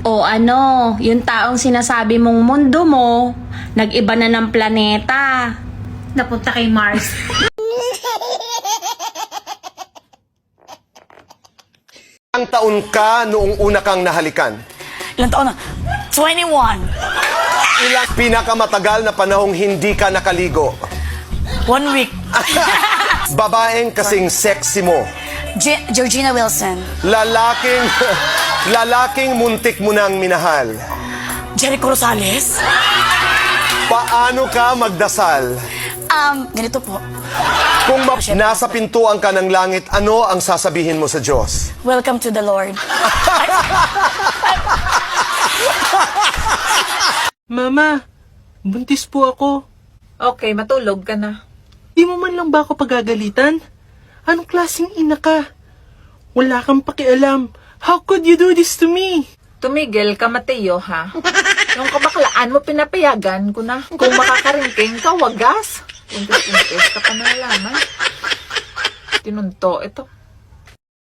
O ano, yung taong sinasabi mong mundo mo, nag-iba na ng planeta. Napunta kay Mars. Ilang taon ka noong una kang nahalikan? Ilang taon na? 21. Ilang pinakamatagal na panahong hindi ka nakaligo? 1 week. Babaeng kasing sexy mo? Georgina Wilson. Lalaking muntik mo nang minahal? Jericho Rosales. Paano ka magdasal? Ganito po. Kung nasa pintuan ka ng langit, ano ang sasabihin mo sa Diyos? Welcome to the Lord. Mama, buntis po ako. Okay, matulog ka na. Di mo man lang ba ako pagagalitan? Anong klaseng ina ka? Wala kang pakialam. How could you do this to me? Tumigil ka, Mateo, ha? Yung kabaklaan mo, pinapayagan ko na. Kung makakaringking ka, wagas. Puntis ka pa na laman. Tinunto ito.